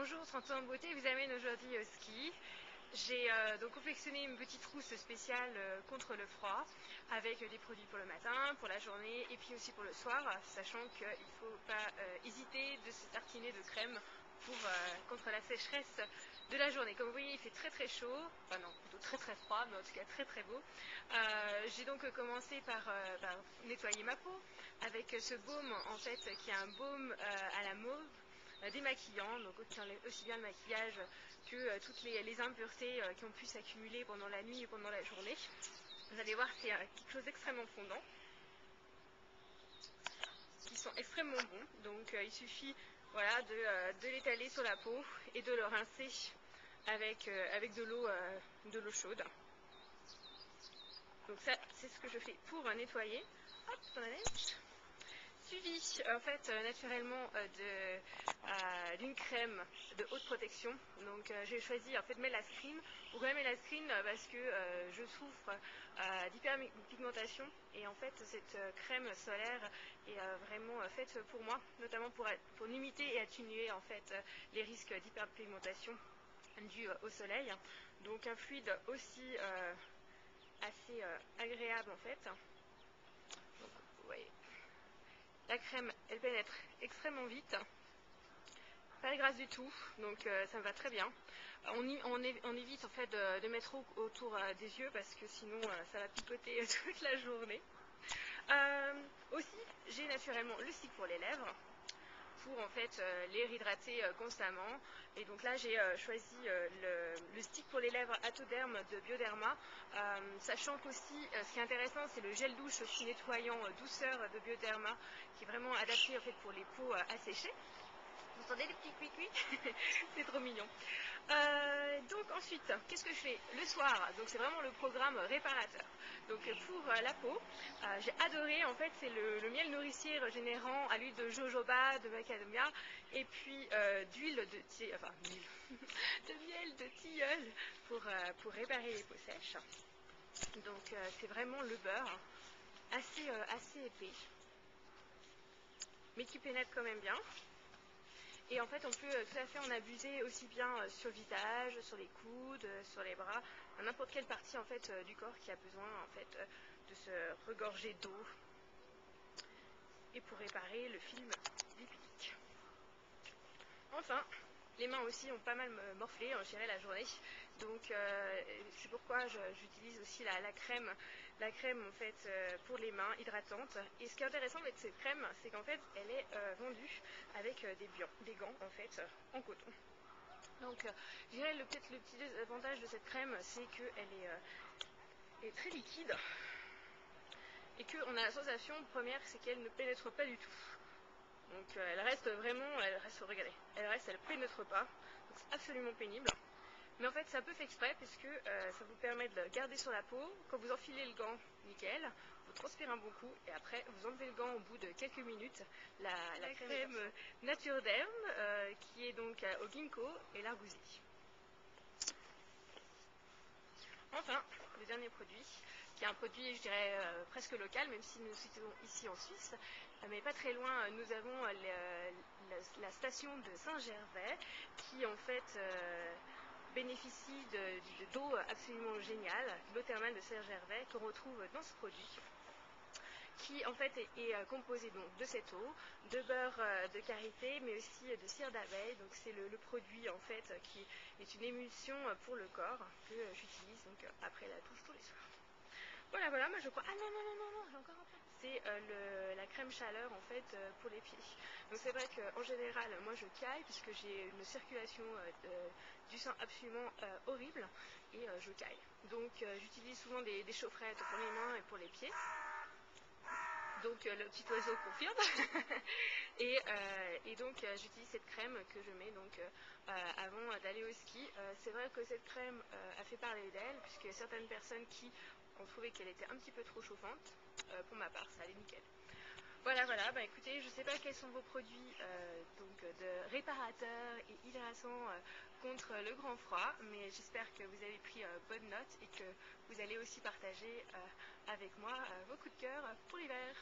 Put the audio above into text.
Bonjour, 30 ans en beauté vous amène aujourd'hui au ski. J'ai donc confectionné une petite trousse spéciale contre le froid avec des produits pour le matin, pour la journée et puis aussi pour le soir, sachant qu'il ne faut pas hésiter de se tartiner de crème contre la sécheresse de la journée. Comme vous voyez, il fait très très chaud, enfin non, plutôt très très froid, mais en tout cas très très beau. J'ai donc commencé par nettoyer ma peau avec ce baume en fait qui est un baume à la mauve démaquillant, donc aussi bien le maquillage que toutes les impuretés qui ont pu s'accumuler pendant la nuit et pendant la journée. Vous allez voir, c'est quelque chose d'extrêmement fondant, qui sont extrêmement bons. Donc il suffit voilà, de l'étaler sur la peau et de le rincer avec de l'eau chaude. Donc ça, c'est ce que je fais pour nettoyer. Hop, on la laisse. Suivi en fait naturellement d'une crème de haute protection. Donc j'ai choisi en fait Melaskin. Pourquoi Melaskin? Parce que je souffre d'hyperpigmentation et en fait cette crème solaire est vraiment faite pour moi, notamment pour limiter et atténuer en fait les risques d'hyperpigmentation dus au soleil. Donc un fluide aussi assez agréable en fait. Donc, vous voyez. La crème, elle pénètre extrêmement vite, pas grasse du tout, donc ça me va très bien. On évite en fait de mettre autour des yeux parce que sinon ça va picoter toute la journée. Aussi, j'ai naturellement le stick pour les lèvres pour en fait les réhydrater constamment. Et donc là j'ai choisi le stick pour les lèvres Atoderm de Bioderma, sachant qu'aussi ce qui est intéressant c'est le gel douche aussi nettoyant douceur de Bioderma qui est vraiment adapté en fait pour les peaux asséchées. Vous entendez les petits cuicui? C'est trop mignon. Donc ensuite, qu'est-ce que je fais le soir? Donc c'est vraiment le programme réparateur. Donc pour la peau, j'ai adoré, en fait c'est le miel nourricier régénérant à l'huile de jojoba, de macadamia et puis d'huile de miel de tilleul pour réparer les peaux sèches. Donc c'est vraiment le beurre assez épais mais qui pénètre quand même bien. Et en fait, on peut tout à fait en abuser aussi bien sur le visage, sur les coudes, sur les bras, n'importe quelle partie en fait du corps qui a besoin en fait de se regorger d'eau. Et pour réparer le film lipidique. Enfin, les mains aussi ont pas mal morflé, je dirais, la journée. Donc c'est pourquoi j'utilise aussi la crème en fait pour les mains hydratante. Et ce qui est intéressant avec cette crème, c'est qu'en fait elle est vendue avec des gants en fait en coton. Donc je dirais peut-être le petit désavantage de cette crème, c'est qu'elle est très liquide et qu'on a la sensation première, c'est qu'elle ne pénètre pas du tout. Donc elle reste, regardez, elle pénètre pas, donc c'est absolument pénible. Mais en fait c'est un peu fait exprès puisque ça vous permet de le garder sur la peau. Quand vous enfilez le gant, nickel, vous transpirez un bon coup et après vous enlevez le gant au bout de quelques minutes. La crème Nature Derm qui est donc au ginkgo et l'argousier. Enfin, le dernier produit, qui est un produit, je dirais, presque local, même si nous nous situons ici en Suisse, mais pas très loin, nous avons la station de Saint-Gervais, qui en fait bénéficie d'eau absolument géniale, l'eau thermale de Saint-Gervais, qu'on retrouve dans ce produit, qui en fait est composé donc de cette eau, de beurre de karité, mais aussi de cire d'abeille. Donc c'est le produit en fait qui est une émulsion pour le corps que j'utilise donc après la douche tous les soirs. Voilà, moi je crois. Ah non, j'ai encore un peu. C'est la crème chaleur en fait pour les pieds. Donc c'est vrai qu'en général, moi je caille puisque j'ai une circulation du sang absolument horrible et je caille. Donc j'utilise souvent des chaufferettes pour les mains et pour les pieds. Donc le petit oiseau confirme. et donc j'utilise cette crème que je mets donc avant d'aller au ski. C'est vrai que cette crème a fait parler d'elle puisque certaines personnes qui ont trouvé qu'elle était un petit peu trop chauffante. Pour ma part, ça allait nickel. Voilà, écoutez, je ne sais pas quels sont vos produits donc de réparateurs et hydratants contre le grand froid, mais j'espère que vous avez pris bonne note et que vous allez aussi partager avec moi vos coups de cœur pour l'hiver.